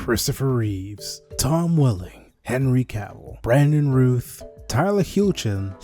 Christopher Reeves, Tom Welling, Henry Cavill, Brandon Routh, Tyler Hoechlin,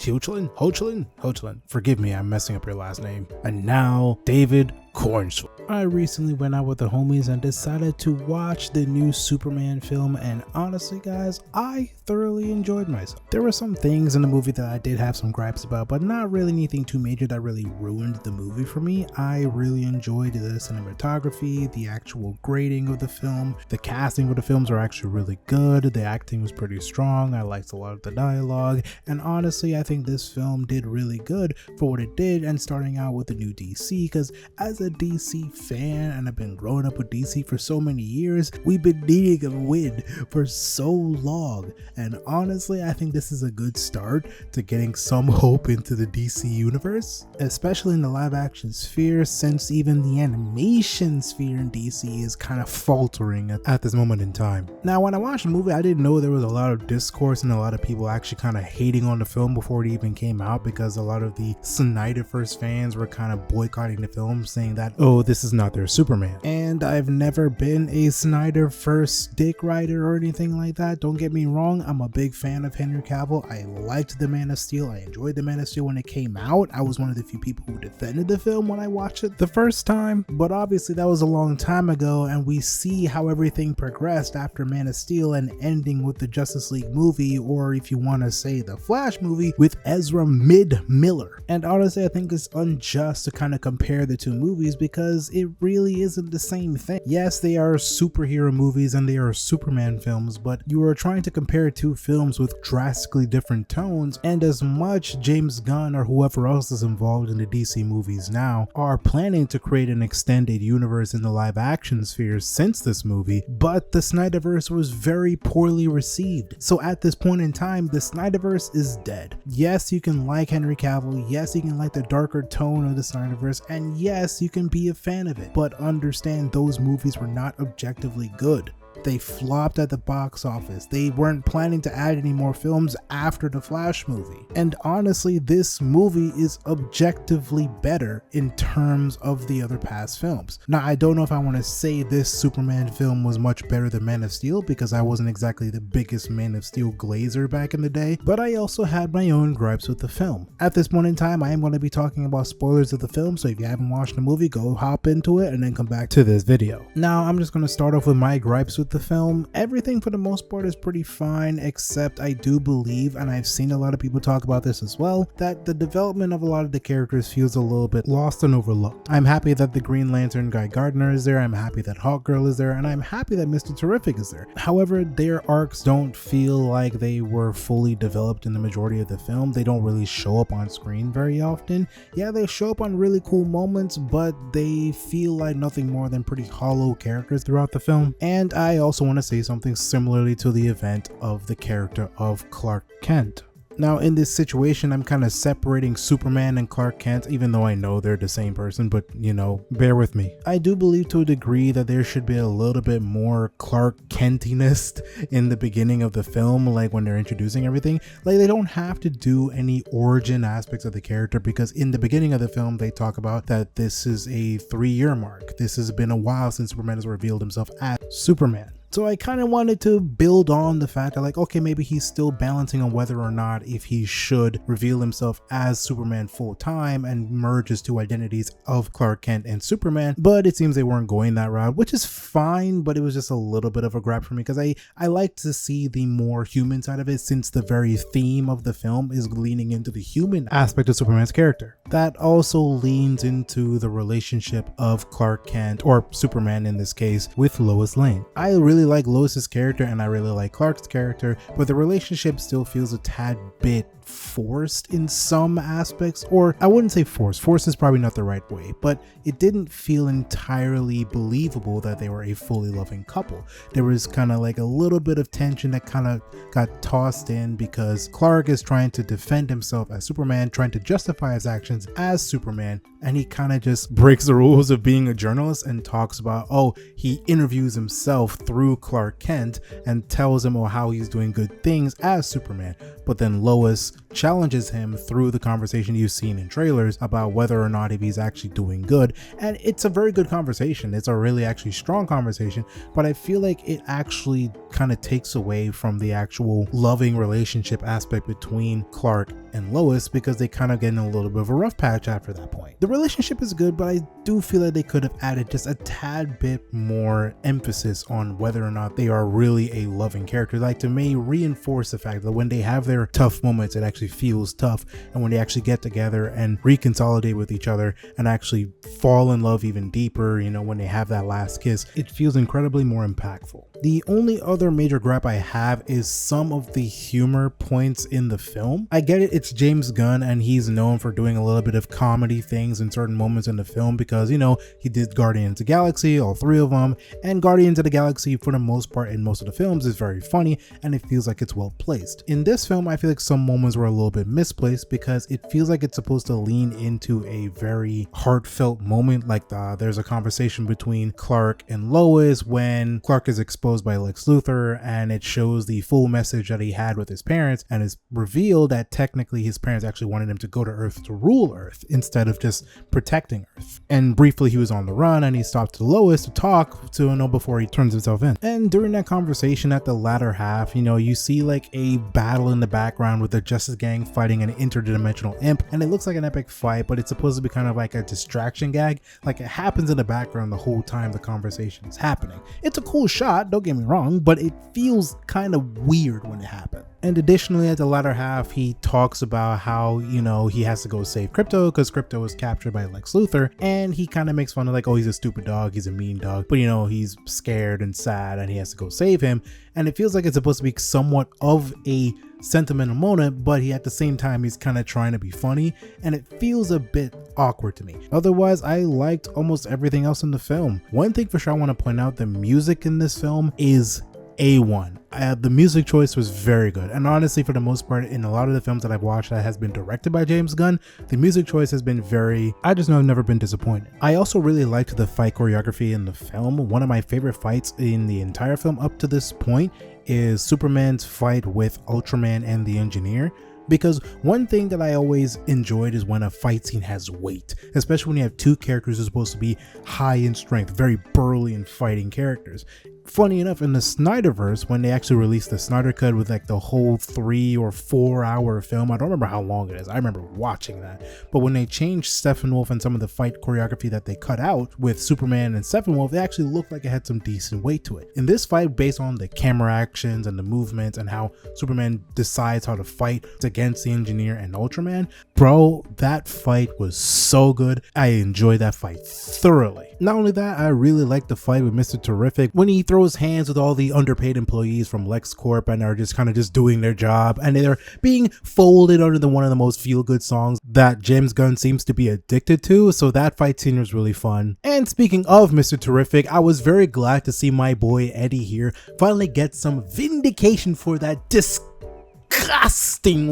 forgive me, I'm messing up your last name, and now David Cornswell. I recently went out with the homies and decided to watch the new Superman film, and honestly guys, I thoroughly enjoyed myself. There were some things in the movie that I did have some gripes about, but not really anything too major that really ruined the movie for me. I really enjoyed the cinematography, the actual grading of the film, the casting of the films are actually really good, the acting was pretty strong, I liked a lot of the dialogue, and honestly I think this film did really good for what it did. And starting out with the new DC, because as a DC fan, and I've been growing up with DC for so many years, we've been needing a win for so long, and honestly I think this is a good start to getting some hope into the DC universe, especially in the live action sphere, since even the animation sphere in DC is kind of faltering at this moment in time. Now when I watched the movie, I didn't know there was a lot of discourse and a lot of people actually kind of hating on the film before it even came out, because a lot of the Snyderverse fans were kind of boycotting the film, saying that, oh, this is not their Superman. And I've never been a Snyderverse dick rider or anything like that, don't get me wrong, I'm a big fan of Henry Cavill. I liked The Man of Steel, I enjoyed The Man of Steel when it came out. I was one of the few people who defended the film when I watched it the first time, but obviously that was a long time ago, and we see how everything progressed after Man of Steel and ending with the Justice League movie, or if you want to say the Flash movie, with Ezra Miller. And honestly I think it's unjust to kind of compare the two movies, because it really isn't the same thing. Yes, they are superhero movies and they are Superman films, but you are trying to compare two films with drastically different tones, and as much James Gunn or whoever else is involved in the DC movies now are planning to create an extended universe in the live action sphere since this movie, but the Snyderverse was very poorly received. So at this point in time, the Snyderverse is dead. Yes, you can like Henry Cavill, yes, you can like the darker tone of the Snyderverse, and yes, you can be a fan of it, but understand those movies were not objectively good. They flopped at the box office. They weren't planning to add any more films after the Flash movie. And honestly, this movie is objectively better in terms of the other past films. Now, I don't know if I want to say this Superman film was much better than Man of Steel, because I wasn't exactly the biggest Man of Steel glazer back in the day, but I also had my own gripes with the film. At this point in time, I am going to be talking about spoilers of the film, so if you haven't watched the movie, go hop into it and then come back to this video. Now, I'm just going to start off with my gripes with the film. Everything for the most part is pretty fine, except I do believe, and I've seen a lot of people talk about this as well, that the development of a lot of the characters feels a little bit lost and overlooked. I'm happy that the Green Lantern Guy Gardner is there, I'm happy that Hawkgirl is there, and I'm happy that Mr. Terrific is there. However, their arcs don't feel like they were fully developed in the majority of the film. They don't really show up on screen very often. Yeah, they show up on really cool moments, but they feel like nothing more than pretty hollow characters throughout the film. And I also want to say something similarly to the event of the character of Clark Kent. Now in this situation, I'm kind of separating Superman and Clark Kent, even though I know they're the same person, but you know, bear with me. I do believe to a degree that there should be a little bit more Clark Kentiness in the beginning of the film, like when they're introducing everything. Like they don't have to do any origin aspects of the character, because in the beginning of the film they talk about that this is a 3-year mark. This has been a while since Superman has revealed himself as Superman. So I kind of wanted to build on the fact that, like, okay, maybe he's still balancing on whether or not if he should reveal himself as Superman full time and merge his two identities of Clark Kent and Superman, but it seems they weren't going that route, which is fine, but it was just a little bit of a grab for me, because I like to see the more human side of it, since the very theme of the film is leaning into the human aspect of Superman's character. That also leans into the relationship of Clark Kent, or Superman in this case, with Lois Lane. I really like Lois's character and I really like Clark's character, but the relationship still feels a tad bit forced in some aspects, or I wouldn't say forced is probably not the right way, but it didn't feel entirely believable that they were a fully loving couple. There was kind of like a little bit of tension that kind of got tossed in, because Clark is trying to defend himself as Superman, trying to justify his actions as Superman, and he kind of just breaks the rules of being a journalist and talks about, oh, he interviews himself through through Clark Kent and tells him how he's doing good things as Superman. But then Lois challenges him through the conversation you've seen in trailers about whether or not if he's actually doing good. And it's a very good conversation. It's a really actually strong conversation, but I feel like it actually kind of takes away from the actual loving relationship aspect between Clark and Lois, because they kind of get in a little bit of a rough patch after that point. The relationship is good, but I do feel like they could have added just a tad bit more emphasis on whether or not they are really a loving character. Like, to me, reinforce the fact that when they have their tough moments, it actually feels tough, and when they actually get together and reconsolidate with each other and actually fall in love even deeper, you know, when they have that last kiss, it feels incredibly more impactful. The only other major gripe I have is some of the humor points in the film. I get it, it's James Gunn and he's known for doing a little bit of comedy things in certain moments in the film because, you know, he did Guardians of the Galaxy, all three of them, and Guardians of the Galaxy for the most part in most of the films is very funny and it feels like it's well placed. In this film, I feel like some moments were a little bit misplaced because it feels like it's supposed to lean into a very heartfelt moment. Like there's a conversation between Clark and Lois when Clark is exposed by Lex Luthor, and it shows the full message that he had with his parents, and it's revealed that technically his parents actually wanted him to go to Earth to rule Earth instead of just protecting Earth. And briefly he was on the run and he stopped to Lois to talk to, you know, before he turns himself in. And during that conversation at the latter half, you know, you see like a battle in the background with the Justice Gang fighting an interdimensional imp, and it looks like an epic fight, but it's supposed to be kind of like a distraction gag. Like, it happens in the background the whole time the conversation is happening. It's a cool shot, don't get me wrong, but it feels kind of weird when it happens. And additionally, at the latter half, he talks about how, you know, he has to go save Crypto because Crypto was captured by Lex Luthor, and he kind of makes fun of like, oh, he's a stupid dog, he's a mean dog, but you know, he's scared and sad and he has to go save him. And it feels like it's supposed to be somewhat of a sentimental moment, but he at the same time he's kind of trying to be funny, and it feels a bit awkward to me. Otherwise, I liked almost everything else in the film. One thing for sure I want to point out, the music in this film is A1. The music choice was very good, and honestly, for the most part, in a lot of the films that I've watched that has been directed by James Gunn, the music choice has been very, I just know I've never been disappointed. I also really liked the fight choreography in the film. One of my favorite fights in the entire film up to this point is Superman's fight with Ultraman and the Engineer. Because one thing that I always enjoyed is when a fight scene has weight, especially when you have two characters who are supposed to be high in strength, very burly and fighting characters. Funny enough, in the Snyderverse, when they actually released the Snyder Cut with like the whole 3 or 4 hour film, I don't remember how long it is, I remember watching that, but when they changed Steppenwolf and some of the fight choreography that they cut out with Superman and Steppenwolf, it actually looked like it had some decent weight to it. In this fight, based on the camera actions and the movements and how Superman decides how to fight against the Engineer and Ultraman, bro, that fight was so good. I enjoyed that fight thoroughly. Not only that, I really liked the fight with Mr. Terrific when he throws hands with all the underpaid employees from LexCorp and are just kind of just doing their job, and they're being folded under one of the most feel-good songs that James Gunn seems to be addicted to. So that fight scene was really fun. And speaking of Mr. Terrific, I was very glad to see my boy Eddie here finally get some vindication for that disgusting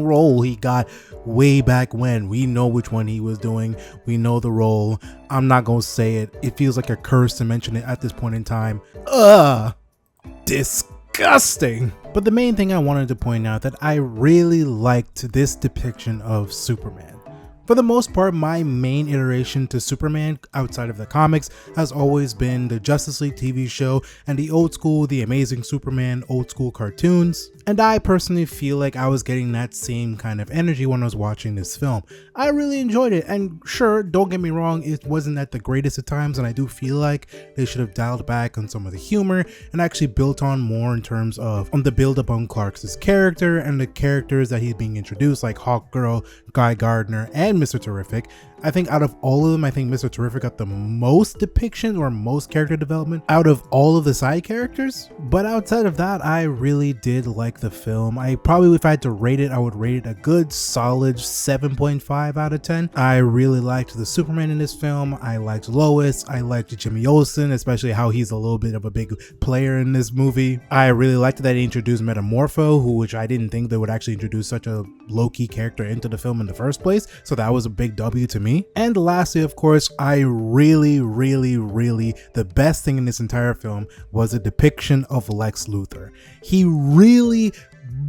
role he got way back when. We know which one he was doing, we know the role. I'm not gonna say it, it feels like a curse to mention it at this point in time. Disgusting. But the main thing I wanted to point out, that I really liked this depiction of Superman. For the most part, my main iteration to Superman outside of the comics has always been the Justice League TV show and the old school The Amazing Superman old school cartoons. And I personally feel like I was getting that same kind of energy when I was watching this film. I really enjoyed it, and sure, don't get me wrong, it wasn't at the greatest of times, and I do feel like they should have dialed back on some of the humor and actually built on more in terms of the build up on Clark's character and the characters that he's being introduced, like Hawkgirl, Guy Gardner, and Mr. Terrific. I think out of all of them, I think Mr. Terrific got the most depiction or most character development out of all of the side characters. But outside of that, I really did like the film. I probably, if I had to rate it, I would rate it a good solid 7.5 out of 10. I really liked the Superman in this film. I liked Lois. I liked Jimmy Olsen, especially how he's a little bit of a big player in this movie. I really liked that he introduced Metamorpho, which I didn't think they would actually introduce such a low-key character into the film in the first place. So that was a big W to me. me. And lastly, of course, I really, the best thing in this entire film was the depiction of Lex Luthor. He really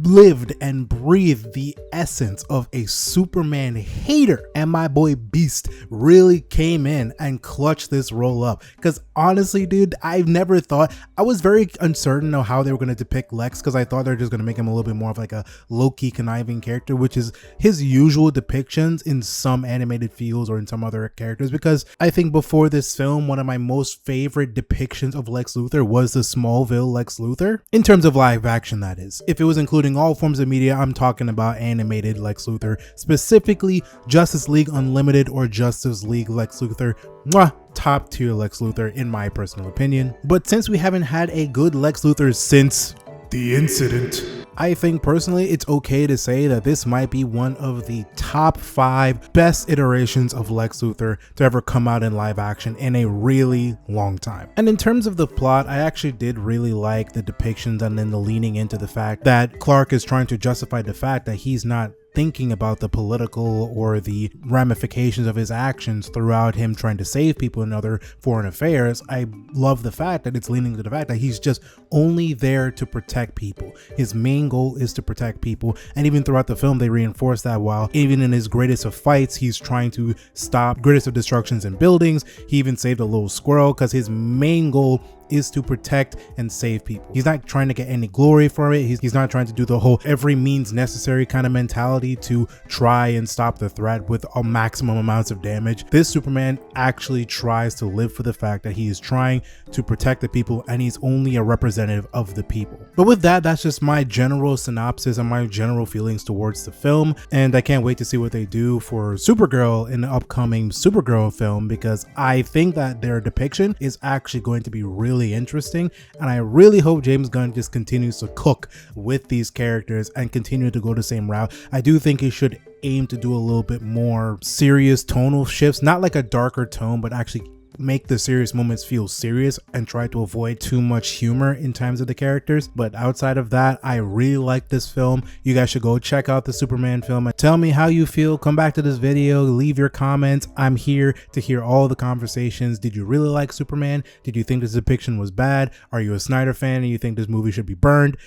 lived and breathed the essence of a Superman hater, and my boy Beast really came in and clutched this role up. Because honestly, dude, I've never thought, I was very uncertain of how they were going to depict Lex, because I thought they're just going to make him a little bit more of like a low-key conniving character, which is his usual depictions in some animated fields or in some other characters. Because I think before this film, one of my most favorite depictions of Lex Luthor was the Smallville Lex Luthor, in terms of live action, that is. If it was including all forms of media, I'm talking about animated Lex Luthor, specifically Justice League Unlimited or Justice League Lex Luthor. Mwah! Top tier Lex Luthor in my personal opinion. But since we haven't had a good Lex Luthor since the incident, I think personally it's okay to say that this might be one of the top 5 best iterations of Lex Luthor to ever come out in live action in a really long time. And in terms of the plot, I actually did really like the depictions and then the leaning into the fact that Clark is trying to justify the fact that he's not thinking about the political or the ramifications of his actions throughout him trying to save people in other foreign affairs. I love the fact that it's leaning to the fact that he's just only there to protect people. His main goal is to protect people, and even throughout the film they reinforce that, while even in his greatest of fights he's trying to stop greatest of destructions in buildings. He even saved a little squirrel because his main goal is to protect and save people. He's not trying to get any glory from it. He's not trying to do the whole every means necessary kind of mentality to try and stop the threat with a maximum amounts of damage. This Superman actually tries to live for the fact that he is trying to protect the people, and he's only a representative of the people. But with that, that's just my general synopsis and my general feelings towards the film, and I can't wait to see what they do for Supergirl in the upcoming Supergirl film, because I think that their depiction is actually going to be really interesting, and I really hope James Gunn just continues to cook with these characters and continue to go the same route. I do think he should aim to do a little bit more serious tonal shifts, not like a darker tone, but actually make the serious moments feel serious and try to avoid too much humor in times of the characters. But outside of that, I really like this film. You guys should go check out the Superman film and tell me how you feel. Come back to this video, leave your comments. I'm here to hear all the conversations. Did you really like Superman? Did you think this depiction was bad? Are you a Snyder fan and you think this movie should be burned?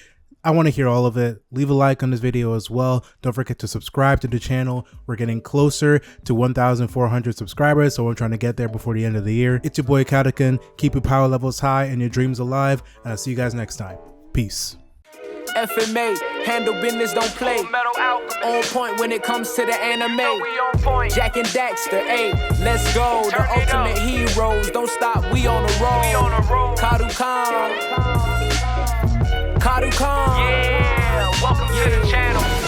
I want to hear all of it. Leave a like on this video as well. Don't forget to subscribe to the channel. We're getting closer to 1,400 subscribers, so we're trying to get there before the end of the year. It's your boy Kadukun. Keep your power levels high and your dreams alive, and I'll see you guys next time. Peace. FMA, handle business, don't play. On point when it comes to the anime. Jack and Daxter, ayy, let's go. The ultimate heroes, don't stop, we on the road. Kadukun. Yeah, welcome to the channel.